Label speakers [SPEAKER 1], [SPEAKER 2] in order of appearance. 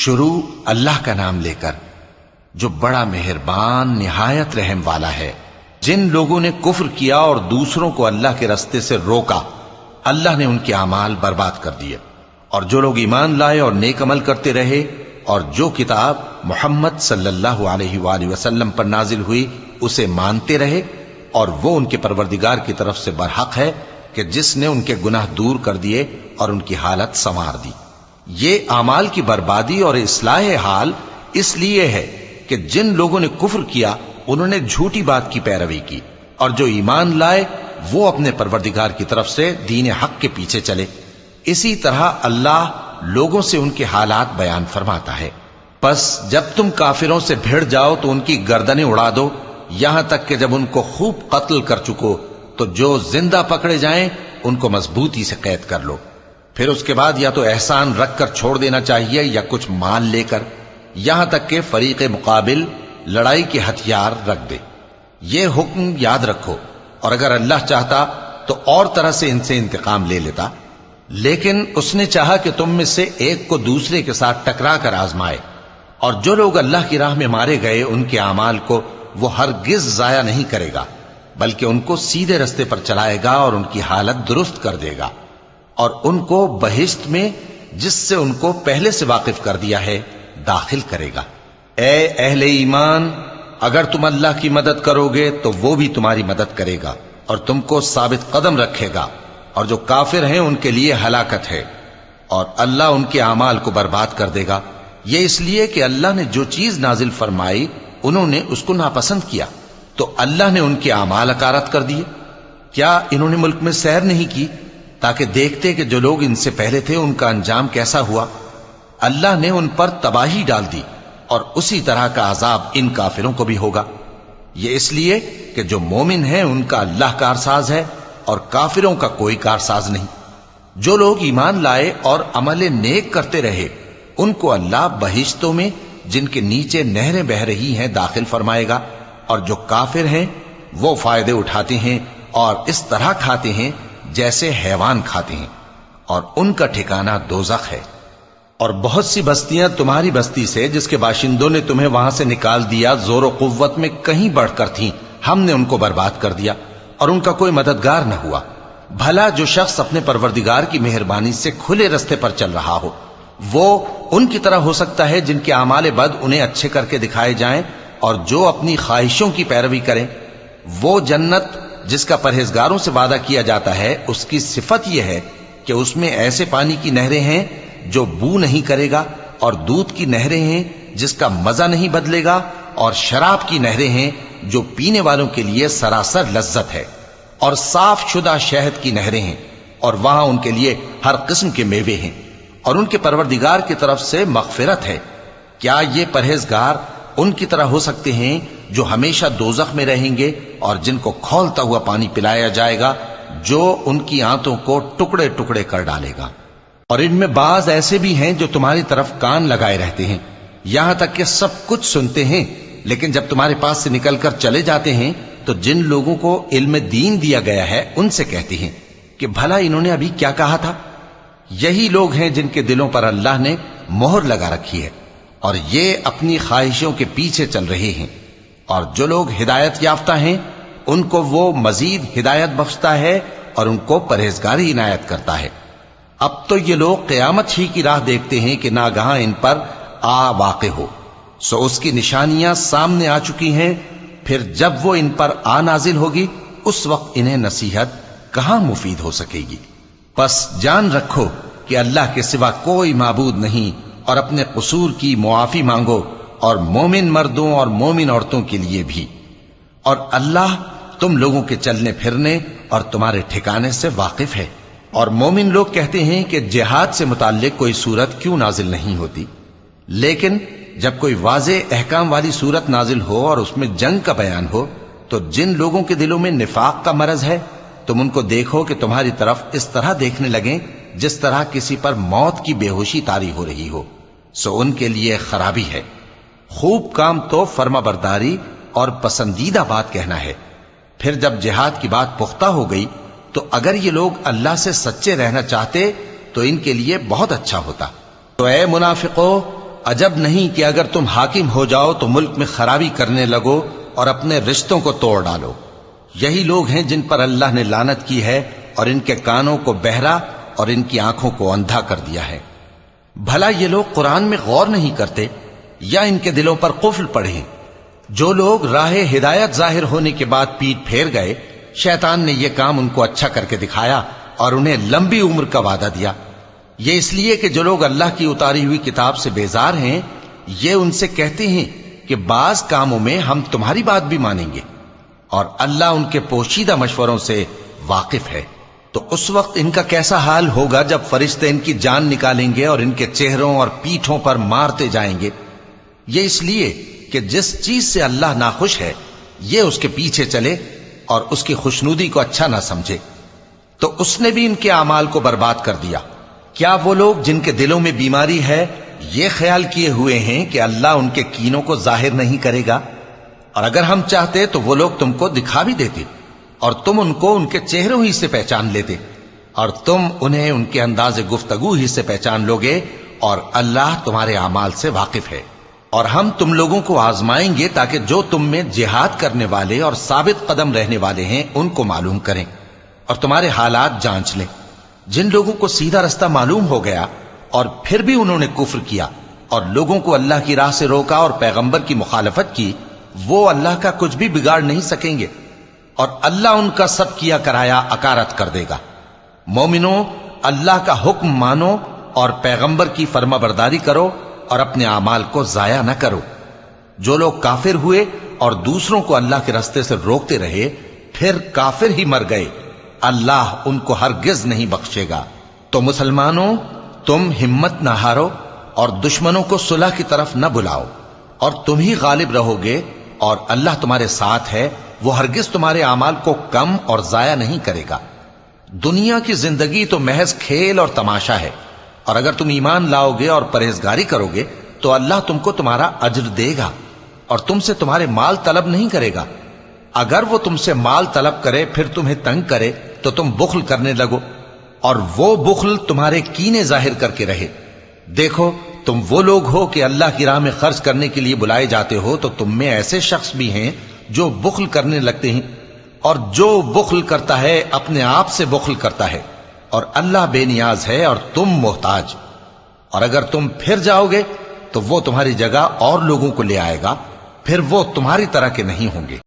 [SPEAKER 1] شروع اللہ کا نام لے کر جو بڑا مہربان نہایت رحم والا ہے۔ جن لوگوں نے کفر کیا اور دوسروں کو اللہ کے رستے سے روکا، اللہ نے ان کے اعمال برباد کر دیے، اور جو لوگ ایمان لائے اور نیک عمل کرتے رہے اور جو کتاب محمد صلی اللہ علیہ وآلہ وسلم پر نازل ہوئی اسے مانتے رہے، اور وہ ان کے پروردگار کی طرف سے برحق ہے کہ جس نے ان کے گناہ دور کر دیے اور ان کی حالت سنوار دی۔ یہ اعمال کی بربادی اور اصلاح حال اس لیے ہے کہ جن لوگوں نے کفر کیا انہوں نے جھوٹی بات کی پیروی کی، اور جو ایمان لائے وہ اپنے پروردگار کی طرف سے دین حق کے پیچھے چلے۔ اسی طرح اللہ لوگوں سے ان کے حالات بیان فرماتا ہے۔ پس جب تم کافروں سے بھیڑ جاؤ تو ان کی گردنیں اڑا دو، یہاں تک کہ جب ان کو خوب قتل کر چکو تو جو زندہ پکڑے جائیں ان کو مضبوطی سے قید کر لو۔ پھر اس کے بعد یا تو احسان رکھ کر چھوڑ دینا چاہیے یا کچھ مال لے کر، یہاں تک کہ فریق مقابل لڑائی کے ہتھیار رکھ دے۔ یہ حکم یاد رکھو، اور اگر اللہ چاہتا تو اور طرح سے ان سے انتقام لے لیتا، لیکن اس نے چاہا کہ تم میں سے ایک کو دوسرے کے ساتھ ٹکرا کر آزمائے۔ اور جو لوگ اللہ کی راہ میں مارے گئے ان کے اعمال کو وہ ہرگز ضائع نہیں کرے گا، بلکہ ان کو سیدھے رستے پر چلائے گا اور ان کی حالت درست کر دے گا، اور ان کو بہشت میں جس سے ان کو پہلے سے واقف کر دیا ہے داخل کرے گا۔ اے اہل ایمان، اگر تم اللہ کی مدد کرو گے تو وہ بھی تمہاری مدد کرے گا اور تم کو ثابت قدم رکھے گا، اور جو کافر ہیں ان کے لیے ہلاکت ہے، اور اللہ ان کے اعمال کو برباد کر دے گا۔ یہ اس لیے کہ اللہ نے جو چیز نازل فرمائی انہوں نے اس کو ناپسند کیا، تو اللہ نے ان کے اعمال اکارت کر دیے۔ کیا انہوں نے ملک میں سیر نہیں کی تاکہ دیکھتے کہ جو لوگ ان سے پہلے تھے ان کا انجام کیسا ہوا؟ اللہ نے ان پر تباہی ڈال دی، اور اسی طرح کا عذاب ان کافروں کو بھی ہوگا۔ یہ اس لیے کہ جو مومن ہیں ان کا اللہ کارساز ہے اور کافروں کا کوئی کارساز نہیں۔ جو لوگ ایمان لائے اور عمل نیک کرتے رہے ان کو اللہ بہشتوں میں جن کے نیچے نہریں بہ رہی ہیں داخل فرمائے گا، اور جو کافر ہیں وہ فائدے اٹھاتے ہیں اور اس طرح کھاتے ہیں جیسے حیوان کھاتے ہیں، اور ان کا ٹھکانہ دوزخ ہے۔ اور بہت سی بستیاں تمہاری بستی سے جس کے باشندوں نے تمہیں وہاں سے نکال دیا زور و قوت میں کہیں بڑھ کر تھیں، ہم نے ان کو برباد کر دیا اور ان کا کوئی مددگار نہ ہوا۔ بھلا جو شخص اپنے پروردگار کی مہربانی سے کھلے رستے پر چل رہا ہو وہ ان کی طرح ہو سکتا ہے جن کے اعمال بد انہیں اچھے کر کے دکھائے جائیں، اور جو اپنی خواہشوں کی پیروی کریں۔ وہ جنت جس کا پرہیزگاروں سے وعدہ کیا جاتا ہے اس کی صفت یہ ہے کہ اس میں ایسے پانی کی نہریں ہیں جو بو نہیں کرے گا، اور دودھ کی نہریں ہیں جس کا مزہ نہیں بدلے گا، اور شراب کی نہریں ہیں جو پینے والوں کے لیے سراسر لذت ہے، اور صاف شدہ شہد کی نہریں ہیں، اور وہاں ان کے لیے ہر قسم کے میوے ہیں، اور ان کے پروردگار کی طرف سے مغفرت ہے۔ کیا یہ پرہیزگار ان کی طرح ہو سکتے ہیں جو ہمیشہ دوزخ میں رہیں گے اور جن کو کھولتا ہوا پانی پلایا جائے گا جو ان کی آنتوں کو ٹکڑے ٹکڑے کر ڈالے گا؟ اور ان میں بعض ایسے بھی ہیں جو تمہاری طرف کان لگائے رہتے ہیں، یہاں تک کہ سب کچھ سنتے ہیں، لیکن جب تمہارے پاس سے نکل کر چلے جاتے ہیں تو جن لوگوں کو علم دین دیا گیا ہے ان سے کہتے ہیں کہ بھلا انہوں نے ابھی کیا کہا تھا؟ یہی لوگ ہیں جن کے دلوں پر اللہ نے مہر لگا رکھی ہے، اور یہ اپنی خواہشوں کے پیچھے چل رہے ہیں۔ اور جو لوگ ہدایت یافتہ ہیں ان کو وہ مزید ہدایت بخشتا ہے اور ان کو پرہیزگاری عنایت کرتا ہے۔ اب تو یہ لوگ قیامت ہی کی راہ دیکھتے ہیں کہ ناگہاں ان پر آ واقع ہو، سو اس کی نشانیاں سامنے آ چکی ہیں، پھر جب وہ ان پر آ نازل ہوگی اس وقت انہیں نصیحت کہاں مفید ہو سکے گی۔ پس جان رکھو کہ اللہ کے سوا کوئی معبود نہیں، اور اپنے قصور کی معافی مانگو، اور مومن مردوں اور مومن عورتوں کے لیے بھی۔ اور اللہ تم لوگوں کے چلنے پھرنے اور تمہارے ٹھکانے سے واقف ہے۔ اور مومن لوگ کہتے ہیں کہ جہاد سے متعلق کوئی صورت کیوں نازل نہیں ہوتی، لیکن جب کوئی واضح احکام والی صورت نازل ہو اور اس میں جنگ کا بیان ہو تو جن لوگوں کے دلوں میں نفاق کا مرض ہے تم ان کو دیکھو کہ تمہاری طرف اس طرح دیکھنے لگیں جس طرح کسی پر موت کی بے ہوشی طاری ہو رہی ہو، سو ان کے لیے خرابی ہے۔ خوب کام تو فرما برداری اور پسندیدہ بات کہنا ہے۔ پھر جب جہاد کی بات پختہ ہو گئی تو اگر یہ لوگ اللہ سے سچے رہنا چاہتے تو ان کے لیے بہت اچھا ہوتا۔ تو اے منافقو، عجب نہیں کہ اگر تم حاکم ہو جاؤ تو ملک میں خرابی کرنے لگو اور اپنے رشتوں کو توڑ ڈالو۔ یہی لوگ ہیں جن پر اللہ نے لعنت کی ہے اور ان کے کانوں کو بہرا اور ان کی آنکھوں کو اندھا کر دیا ہے۔ بھلا یہ لوگ قرآن میں غور نہیں کرتے یا ان کے دلوں پر قفل پڑے ہیں؟ جو لوگ راہ ہدایت ظاہر ہونے کے بعد پیٹ پھیر گئے، شیطان نے یہ کام ان کو اچھا کر کے دکھایا اور انہیں لمبی عمر کا وعدہ دیا۔ یہ اس لیے کہ جو لوگ اللہ کی اتاری ہوئی کتاب سے بیزار ہیں، یہ ان سے کہتے ہیں کہ بعض کاموں میں ہم تمہاری بات بھی مانیں گے، اور اللہ ان کے پوشیدہ مشوروں سے واقف ہے۔ تو اس وقت ان کا کیسا حال ہوگا جب فرشتے ان کی جان نکالیں گے اور ان کے چہروں اور پیٹھوں پر مارتے جائیں گے۔ یہ اس لیے کہ جس چیز سے اللہ ناخوش ہے یہ اس کے پیچھے چلے اور اس کی خوشنودی کو اچھا نہ سمجھے، تو اس نے بھی ان کے اعمال کو برباد کر دیا۔ کیا وہ لوگ جن کے دلوں میں بیماری ہے یہ خیال کیے ہوئے ہیں کہ اللہ ان کے کینوں کو ظاہر نہیں کرے گا؟ اور اگر ہم چاہتے تو وہ لوگ تم کو دکھا بھی دیتے اور تم ان کو ان کے چہروں ہی سے پہچان لیتے، اور تم انہیں ان کے انداز گفتگو ہی سے پہچان لوگے، اور اللہ تمہارے اعمال سے واقف ہے۔ اور ہم تم لوگوں کو آزمائیں گے تاکہ جو تم میں جہاد کرنے والے اور ثابت قدم رہنے والے ہیں ان کو معلوم کریں اور تمہارے حالات جانچ لیں۔ جن لوگوں کو سیدھا رستہ معلوم ہو گیا اور پھر بھی انہوں نے کفر کیا اور لوگوں کو اللہ کی راہ سے روکا اور پیغمبر کی مخالفت کی، وہ اللہ کا کچھ بھی بگاڑ نہیں سکیں گے، اور اللہ ان کا سب کیا کرایا اکارت کر دے گا۔ مومنو، اللہ کا حکم مانو اور پیغمبر کی فرما برداری کرو اور اپنے اعمال کو ضائع نہ کرو۔ جو لوگ کافر ہوئے اور دوسروں کو اللہ کے راستے سے روکتے رہے پھر کافر ہی مر گئے، اللہ ان کو ہرگز نہیں بخشے گا۔ تو مسلمانوں، تم ہمت نہ ہارو اور دشمنوں کو صلح کی طرف نہ بلاؤ، اور تم ہی غالب رہو گے، اور اللہ تمہارے ساتھ ہے، وہ ہرگز تمہارے اعمال کو کم اور ضائع نہیں کرے گا۔ دنیا کی زندگی تو محض کھیل اور تماشا ہے، اور اگر تم ایمان لاؤ گے اور پرہیزگاری کرو گے تو اللہ تم کو تمہارا اجر دے گا اور تم سے تمہارے مال طلب نہیں کرے گا۔ اگر وہ تم سے مال طلب کرے پھر تمہیں تنگ کرے تو تم بخل کرنے لگو، اور وہ بخل تمہارے کینے ظاہر کر کے رہے۔ دیکھو، تم وہ لوگ ہو کہ اللہ کی راہ میں خرچ کرنے کے لیے بلائے جاتے ہو، تو تم میں ایسے شخص بھی ہیں جو بخل کرنے لگتے ہیں، اور جو بخل کرتا ہے اپنے آپ سے بخل کرتا ہے، اور اللہ بے نیاز ہے اور تم محتاج۔ اور اگر تم پھر جاؤ گے تو وہ تمہاری جگہ اور لوگوں کو لے آئے گا، پھر وہ تمہاری طرح کے نہیں ہوں گے۔